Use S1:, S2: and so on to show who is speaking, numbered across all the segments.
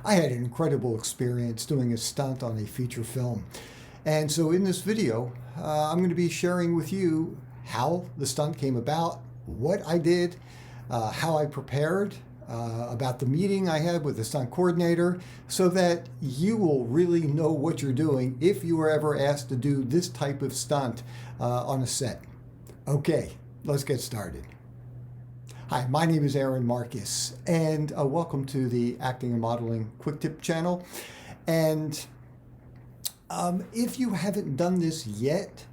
S1: I had an incredible experience doing a stunt on a feature film. And so in this video, I'm going to be sharing with you how the stunt came about, what I did, how I prepared, about the meeting I had with the stunt coordinator, so that you will really know what you're doing if you were ever asked to do this type of stunt on a set. Okay, let's get started. Hi, my name is Aaron Marcus, and welcome to the Acting and Modeling Quick Tip channel. And if you haven't done this yet,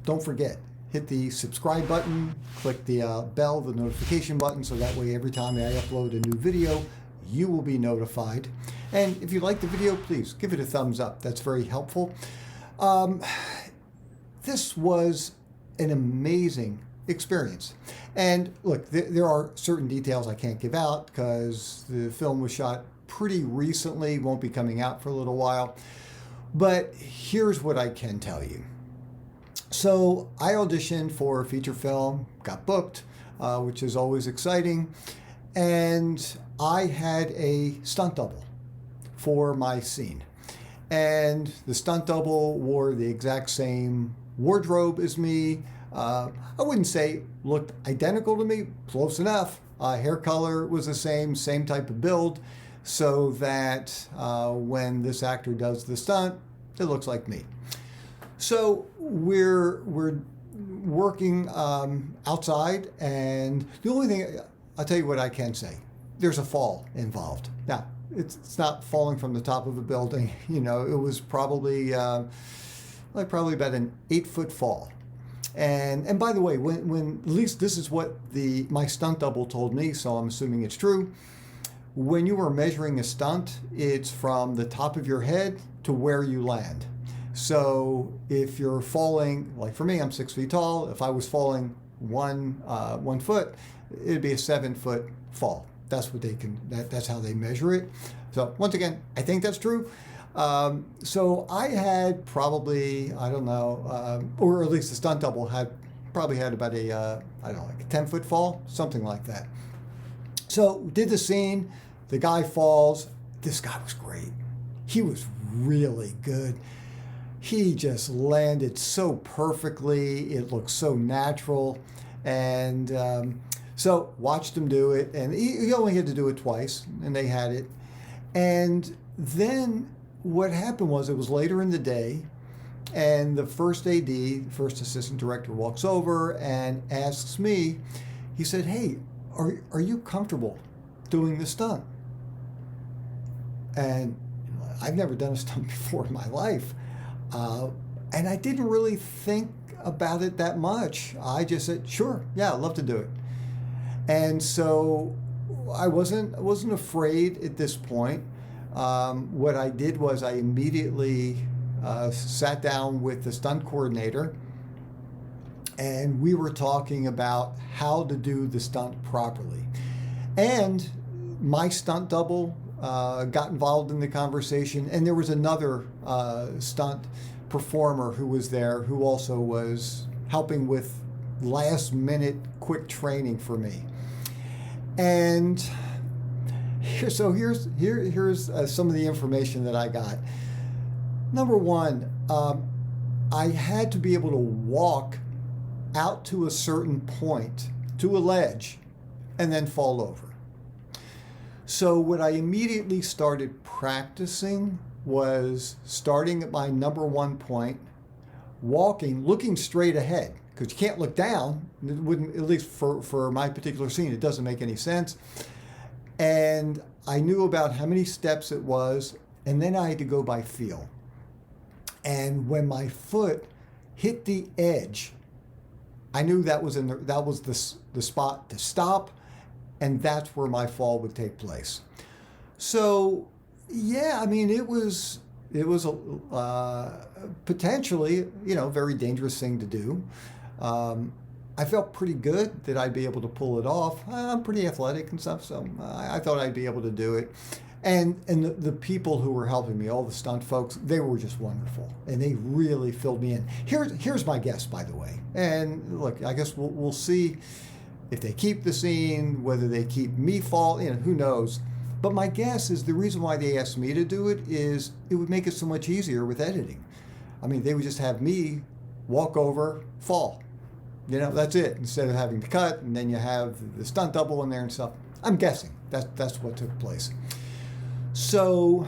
S1: don't forget, hit the subscribe button, click the bell, the notification button, so that way every time I upload a new video, you will be notified. And if you like the video, please give it a thumbs up. That's very helpful. This was an amazing experience. And look, there are certain details I can't give out because the film was shot pretty recently, won't be coming out for a little while. But here's what I can tell you. So I auditioned for a feature film, got booked, which is always exciting. And I had a stunt double for my scene. And the stunt double wore the exact same wardrobe as me. I wouldn't say looked identical to me, close enough. Hair color was the same type of build, so that when this actor does the stunt, it looks like me. So we're working outside, and the only thing, I'll tell you what I can say, there's a fall involved. Now, it's not falling from the top of a building. You know, it was probably probably about an 8-foot fall. And by the way, when at least this is what my stunt double told me, so I'm assuming it's true. When you are measuring a stunt, it's from the top of your head to where you land. So if you're falling, like for me, I'm 6 feet tall. If I was falling one foot, it'd be a 7-foot fall. That's what that's how they measure it. So once again, I think that's true. So I had probably, I don't know, or at least the stunt double probably had about a, I don't know, like a 10-foot fall, something like that. So did the scene, the guy falls. This guy was great. He was really good. He just landed so perfectly. It looked so natural. And so watched him do it. And he only had to do it twice, and they had it. And then what happened was, it was later in the day, and the first AD, first assistant director, walks over and asks me, he said, "Hey, are you comfortable doing the stunt?" And I've never done a stunt before in my life. And I didn't really think about it that much. I just said, sure, yeah, I'd love to do it. And so I wasn't afraid at this point. What I did was I immediately sat down with the stunt coordinator, and we were talking about how to do the stunt properly. And my stunt double got involved in the conversation, and there was another stunt performer who was there who also was helping with last minute quick training for me. And here's some of the information that I got. Number one, I had to be able to walk out to a certain point, to a ledge, and then fall over. So what I immediately started practicing was starting at my number one point, walking, looking straight ahead, because you can't look down. It wouldn't, at least for my particular scene, it doesn't make any sense. And I knew about how many steps it was, and then I had to go by feel. And when my foot hit the edge, I knew that was the spot to stop, and that's where my fall would take place. So yeah, I mean, it was a potentially, very dangerous thing to do. I felt pretty good that I'd be able to pull it off. I'm pretty athletic and stuff, so I thought I'd be able to do it. And the people who were helping me, all the stunt folks, they were just wonderful, and they really filled me in. Here's my guess, by the way. And look, I guess we'll see if they keep the scene, whether they keep me fall. Who knows? But my guess is the reason why they asked me to do it is it would make it so much easier with editing. I mean, they would just have me walk over, fall. That's it. Instead of having to cut, and then you have the stunt double in there and stuff. I'm guessing that's what took place. So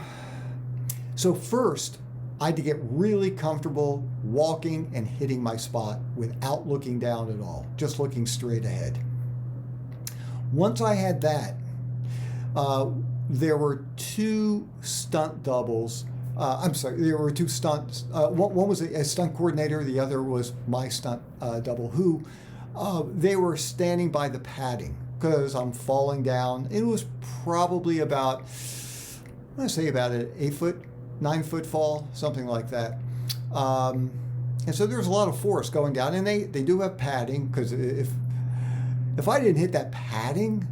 S1: first, I had to get really comfortable walking and hitting my spot without looking down at all, just looking straight ahead. Once I had that, there were two stunt doubles. There were two stunts. One was a stunt coordinator. The other was my stunt double, who they were standing by the padding because I'm falling down. It was probably about, I'm going to say about an 9-foot fall, something like that. And so there was a lot of force going down. And they do have padding, because if I didn't hit that padding,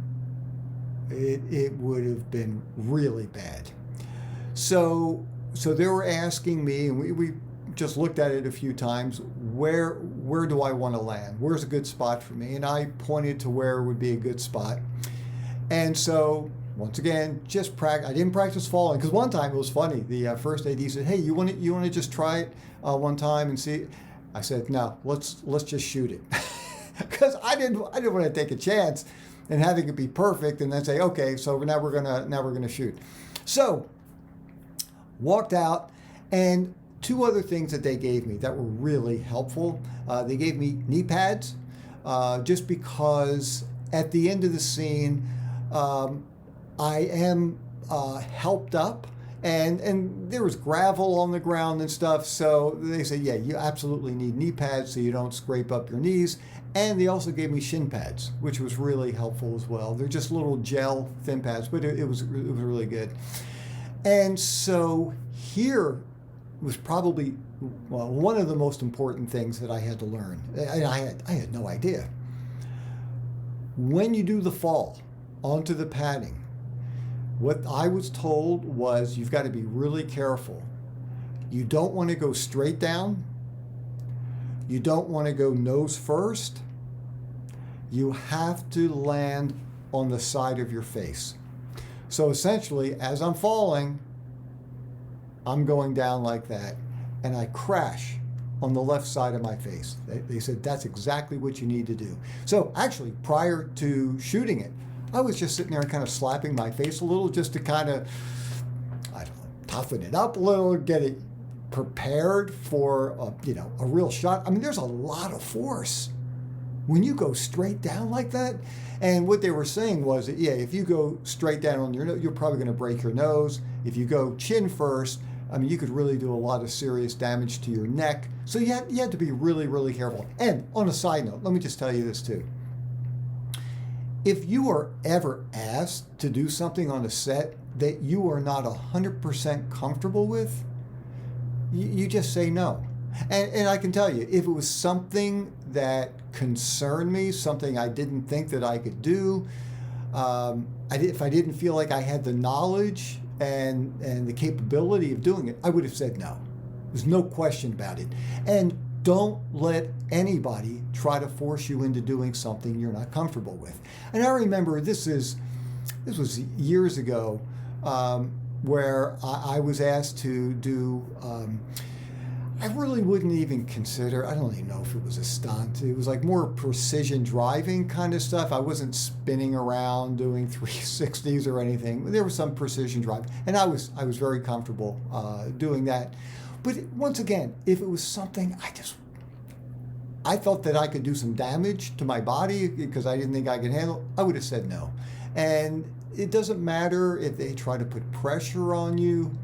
S1: it would have been really bad. So they were asking me, and we just looked at it a few times, where do I want to land? Where's a good spot for me? And I pointed to where would be a good spot. And so, once again, just practice. I didn't practice falling, because one time it was funny. The first AD said, "Hey, you want to just try it one time and see?" I said, "No, let's just shoot it," because I didn't want to take a chance and having it be perfect and then say, "Okay, so now we're gonna shoot." So walked out, and two other things that they gave me that were really helpful. They gave me knee pads, just because at the end of the scene, I am helped up, and there was gravel on the ground and stuff. So they said, yeah, you absolutely need knee pads so you don't scrape up your knees. And they also gave me shin pads, which was really helpful as well. They're just little gel thin pads, but it was really good. And so here was probably one of the most important things that I had to learn. And I had no idea. When you do the fall onto the padding, what I was told was you've got to be really careful. You don't want to go straight down. You don't want to go nose first. You have to land on the side of your face. So essentially, as I'm falling, I'm going down like that, and I crash on the left side of my face. They said that's exactly what you need to do. So actually, prior to shooting it, I was just sitting there and kind of slapping my face a little, just to kind of, I don't know, toughen it up a little, get it prepared for a real shot. I mean, there's a lot of force when you go straight down like that. And what they were saying was that, yeah, if you go straight down on your nose, you're probably going to break your nose. If you go chin first, I mean, you could really do a lot of serious damage to your neck. So you had to be really, really careful. And on a side note, let me just tell you this too. If you are ever asked to do something on a set that you are not 100% comfortable with, you just say no. And I can tell you, if it was something that concerned me, something I didn't think that I could do, if I didn't feel like I had the knowledge and the capability of doing it, I would have said no. There's no question about it. And don't let anybody try to force you into doing something you're not comfortable with. And I remember this was years ago, where I was asked to do, I really wouldn't even consider, I don't even know if it was a stunt. It was like more precision driving kind of stuff. I wasn't spinning around doing 360s or anything. There was some precision drive, and I was very comfortable doing that. But once again, if it was something I felt that I could do some damage to my body because I didn't think I could handle, I would have said no. And it doesn't matter if they try to put pressure on you.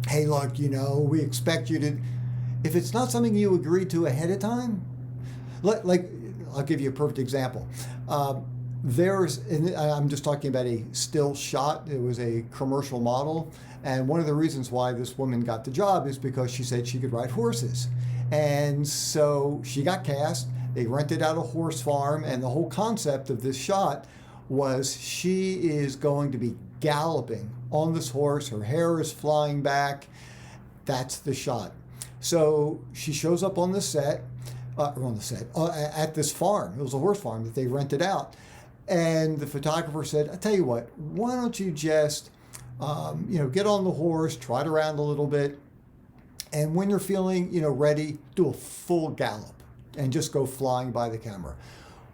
S1: Hey, look, we expect you to, if it's not something you agreed to ahead of time, like I'll give you a perfect example. I'm just talking about a still shot. It was a commercial model. And one of the reasons why this woman got the job is because she said she could ride horses. And so she got cast. They rented out a horse farm. And the whole concept of this shot was she is going to be galloping on this horse. Her hair is flying back. That's the shot. So she shows up on the set, at this farm. It was a horse farm that they rented out. And the photographer said, I tell you what, why don't you just, get on the horse, trot around a little bit, and when you're feeling, ready, do a full gallop and just go flying by the camera.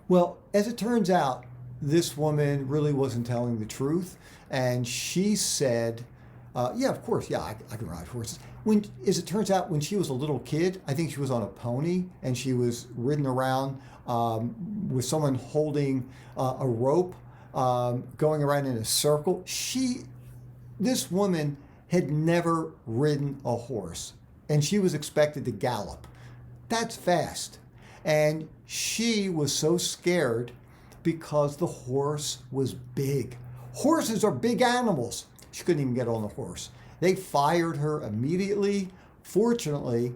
S1: Well, as it turns out, this woman really wasn't telling the truth. And she said, yeah, of course, yeah, I can ride horses. As it turns out, when she was a little kid, I think she was on a pony and she was ridden around with someone holding a rope, going around in a circle. This woman had never ridden a horse and she was expected to gallop. That's fast. And she was so scared because the horse was big. Horses are big animals. She couldn't even get on the horse. They fired her immediately. Fortunately,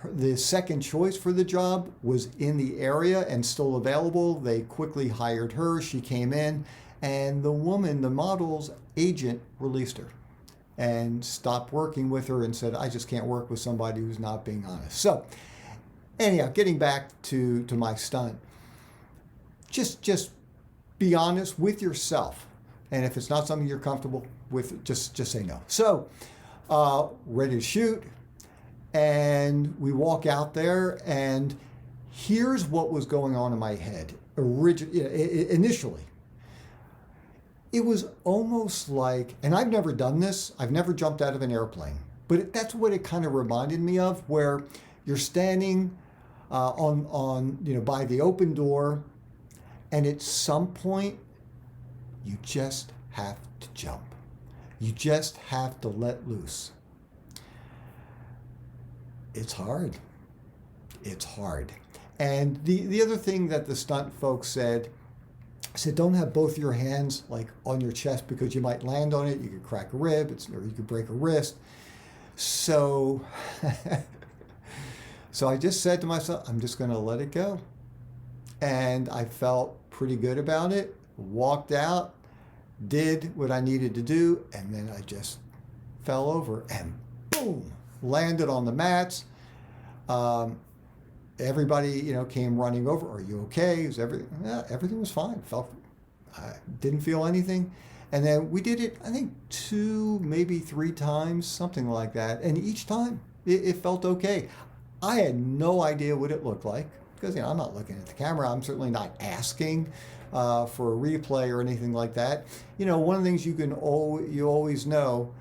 S1: the second choice for the job was in the area and still available. They quickly hired her. She came in, and the woman, the model's agent, released her and stopped working with her and said, I just can't work with somebody who's not being honest. So anyhow, getting back to my stunt, just be honest with yourself. And if it's not something you're comfortable with, just say no. So, ready to shoot. And we walk out there, and here's what was going on in my head. Initially, it was almost like, and I've never done this, I've never jumped out of an airplane, but that's what it kind of reminded me of, where you're standing by the open door, and at some point, you just have to jump. You just have to let loose. It's hard. It's hard. And the other thing that the stunt folks said, don't have both your hands like on your chest because you might land on it. You could crack a rib, or you could break a wrist. So, so I just said to myself, I'm just going to let it go. And I felt pretty good about it. Walked out, did what I needed to do, and then I just fell over and boom, landed on the mats. Everybody, came running over. Are you okay? Everything was fine. I didn't feel anything. And then we did it, I think 2, maybe 3 times, something like that. And each time it felt okay. I had no idea what it looked like because, I'm not looking at the camera. I'm certainly not asking for a replay or anything like that. One of the things you always know,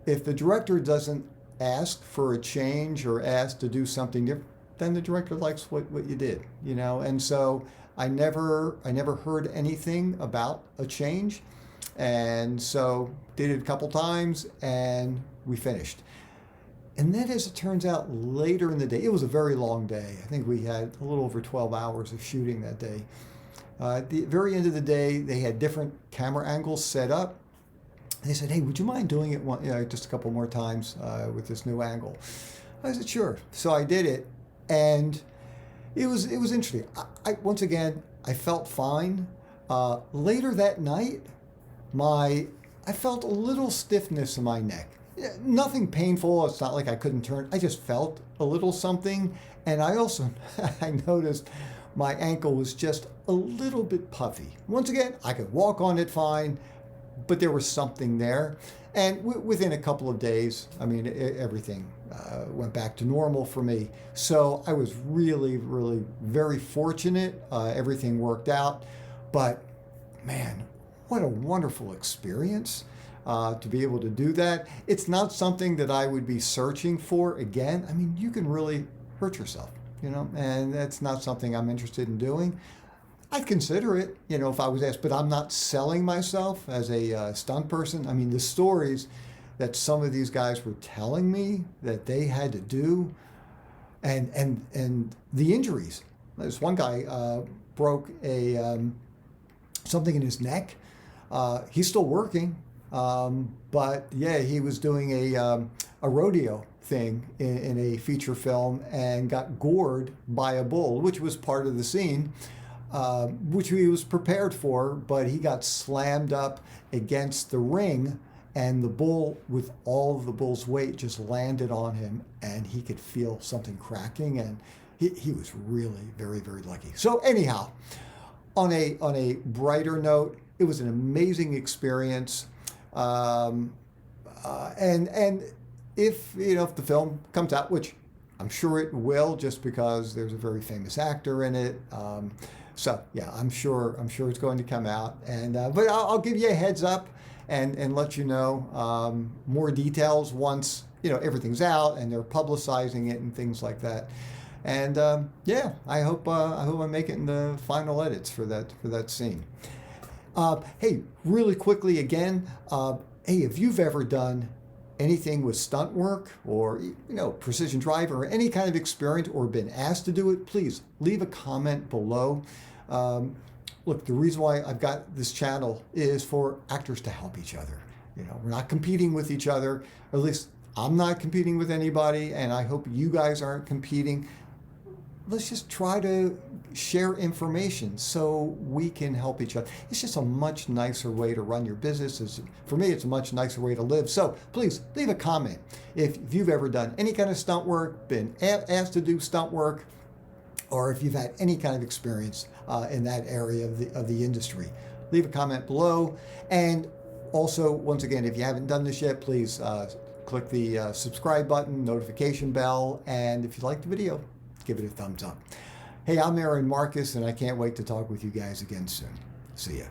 S1: if the director doesn't ask for a change or ask to do something different, then the director likes what you did, And so I never heard anything about a change. And so did it a couple times and we finished. And then as it turns out, later in the day, it was a very long day. I think we had a little over 12 hours of shooting that day. At the very end of the day, they had different camera angles set up. They said, hey, would you mind doing it just a couple more times with this new angle? I said, sure. So I did it. And it was interesting. Once again, I felt fine. Later that night, I felt a little stiffness in my neck. Nothing painful. It's not like I couldn't turn. I just felt a little something. And I also, I noticed my ankle was just a little bit puffy. Once again, I could walk on it fine, but there was something there. And within a couple of days, everything went back to normal for me. So I was really, really very fortunate. Everything worked out. But man, what a wonderful experience to be able to do that. It's not something that I would be searching for again. You can really hurt yourself, and that's not something I'm interested in doing. I'd consider it, if I was asked, but I'm not selling myself as a stunt person. The stories that some of these guys were telling me that they had to do, and the injuries. This one guy broke something in his neck. He's still working, but yeah, he was doing a rodeo thing in a feature film and got gored by a bull, which was part of the scene. Which he was prepared for, but he got slammed up against the ring, and the bull, with all of the bull's weight, just landed on him, and he could feel something cracking, and he was really very, very lucky. So anyhow, on a brighter note, it was an amazing experience. And if if the film comes out, which I'm sure it will, just because there's a very famous actor in it. So yeah, I'm sure it's going to come out. And but I'll give you a heads up and let you know more details once everything's out and they're publicizing it and things like that. And yeah, I hope I make it in the final edits for that scene. Hey, really quickly again, hey, if you've ever done anything with stunt work or precision drive or any kind of experience or been asked to do it, please leave a comment below. Look, the reason why I've got this channel is for actors to help each other. We're not competing with each other, or at least I'm not competing with anybody, and I hope you guys aren't competing. Let's just try to share information so we can help each other. It's just a much nicer way to run your business. For me, it's a much nicer way to live. So please leave a comment if you've ever done any kind of stunt work, been asked to do stunt work, or if you've had any kind of experience in that area of the industry. Leave a comment below. And also, once again, if you haven't done this yet, please click the subscribe button, notification bell, and if you like the video, give it a thumbs up. Hey, I'm Aaron Marcus, and I can't wait to talk with you guys again soon. See ya.